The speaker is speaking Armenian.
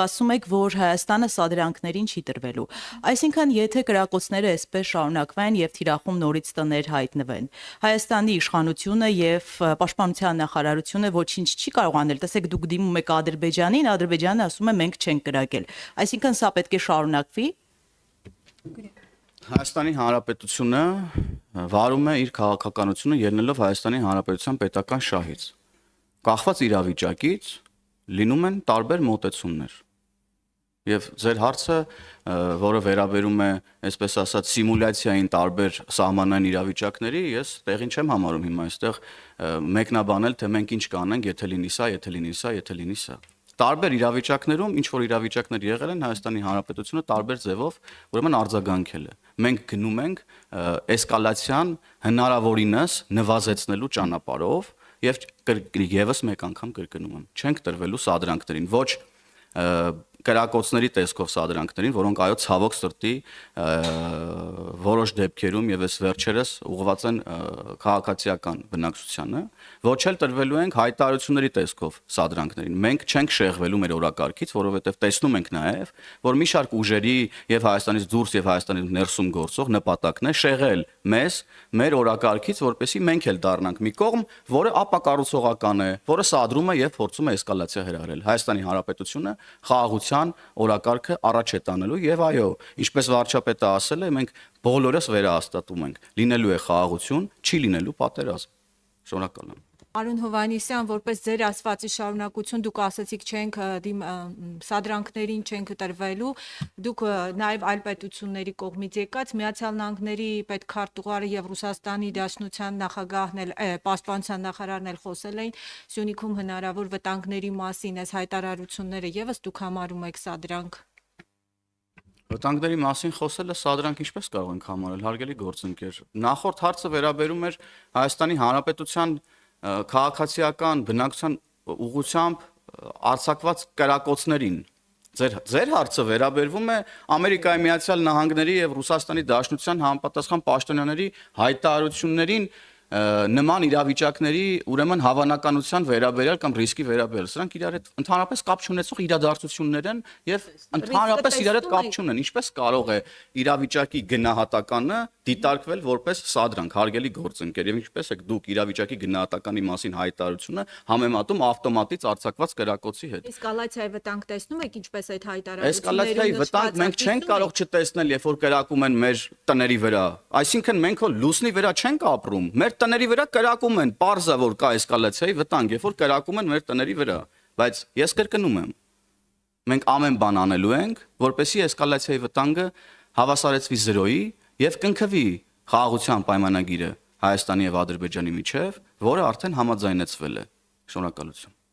ասում եք, որ Հայաստանը սադրանքներին չի տրվելու։ Այսինքն, եթե կրակոցները այսպես շարունակվեն եւ թիրախում նորից տներ հայտնվեն, Հայաստանի իշխանությունը եւ պաշտպանության նախարարությունը ոչինչ չի կարող անել։ Տեսեք, դուք դիմում եք Ադրբեջանին, Ադրբեջանը ասում է մենք չենք կրակել։ Այսինքն, սա պետք է շարունակվի։ Հայաստանի Հանրապետությունը վարում է իր քաղաքականությունը ելնելով Հայաստանի Հանրապետության պետական շահից։ Կախված իրավիճակից լինում են տարբեր մոտեցումներ։ Եվ ձեր հարցը, որը վերաբերում է, այսպես ասած, սիմուլյացիային տարբեր սահմանային իրավիճակների, ես տեղին չեմ համարում հիմա այստեղ մեկնաբանել, թե մենք ինչ կանենք, եթե լինի սա, եթե լինի սա, եթե լինի սա։ Տարբեր իրավիճակներում, ինչ որ իրավիճակներ եղել են, Հայաստանի Հանրապետությունը տարբեր ձևով, ուրեմն արձագանքել է։ Մենք գնում ենք էսկալացիան հնարավորինս նվազեցնելու ճանապարհով եւ եւս մեկ անգամ կրկնում եմ, չենք տրվելու սադրանքներին, ոչ կրակոցների տեսքով սադրանքներին, որոնք այո ցավոք սրտի որոշ դեպքերում եւ այս վերջերս ուղղված են քաղաքացիական բնակչությանը, ոչ էլ տրվելու ենք հայտարարությունների տեսքով սադրանքներին։ Մենք չենք շեղվելու մեր օրակարգից, որովհետեւ տեսնում ենք նաեւ, որ մի շարք ուժերի եւ Հայաստանից դուրս եւ Հայաստանից ներսում գործող նպատակն է շեղել մեզ մեր օրակարգից, որպեսզի մենք էլ դառնանք մի կողմ, որը ապակառուցողական է, որը սադրում է եւ փորձում է էսկալացիա հրահրել։ Հայաստանի Հանրապետությունը խաղաղության օրակարգը առաջ է տանելու եւ այո, ինչպես վարչապետը ասել է, մենք բոլորս վերահաստատում ենք, լինելու է խաղաղություն, չի լինելու պատերազմ։ Շնորհակալ եմ։ Արուն Հովհաննիսյան, որպես ձեր ասվածի շարունակություն, դուք ասացիք չենք սադրանքներին չենք տրվելու, դուք նաև այլ պետությունների կողմից եկած Միացյալ Նահանգների պետքարտուղարը եւ Ռուսաստանի Դաշնության նախագահն էլ պաշտպանության նախարարն էլ խոսել էին Սյունիքում հնարավոր վտանգների մասին, այս հայտարարությունները եւս դուք համարում եք սադրանք։ Վտանգների մասին խոսելը սադրանք ինչպես կարող ենք համարել, հարգելի գործընկեր։ Նախորդ հարցը վերաբերում էր Հայաստանի Հանրապետության քաղաքացիական բնակչության ուղղությամբ արձակված կրակոցներին։ Ձեր հարցը վերաբերվում է Ամերիկայի Միացյալ Նահանգների եւ Ռուսաստանի Դաշնության համապատասխան պաշտոնյաների հայտարարություններին նման իրավիճակների ուրեմն հավանականության վերաբերյալ կամ ռիսկի վերաբերյալ։ Սրանք իրար հետ ընդհանրապես կապ չունեցող իրադարձություններ են եւ ընդհանրապես իրար հետ կապ չունեն։ Ինչպես կարող է իրավիճակի գնահատականը դիտարկվել որպես սադրանք, հարգելի գործընկեր, եւ ինչպես եք դուք իրավիճակի գնահատականի մասին հայտարարությունը համեմատում ավտոմատից արձակված կրակոցի հետ։ Էսկալացիայի վտանգ տեսնում եք ինչպես այդ հայտարարությունները։ Էսկալացիայի վտանգ մենք չենք կարող չտեսնել, երբ որ կրակում են մեր տների վրա։ Այսինքն մենք հո լուսնի վրա չենք ապրում։ Մեր տների վրա կրակում են, պարզ է որ կա էսկալացիայի վտանգ, երբ որ կրակում են մեր տների վրա, բայց ես կրկնում եմ, մենք ամեն բան անելու ենք, որպեսզի էսկալացիայի վտանգը հավասարեցվի 0-ի եւ կնքվի խաղաղության պայմանագիրը Հայաստանի եւ Ադրբեջանի միջեւ, որը արդեն համաձայնեցվել է։ Շնորհակալություն։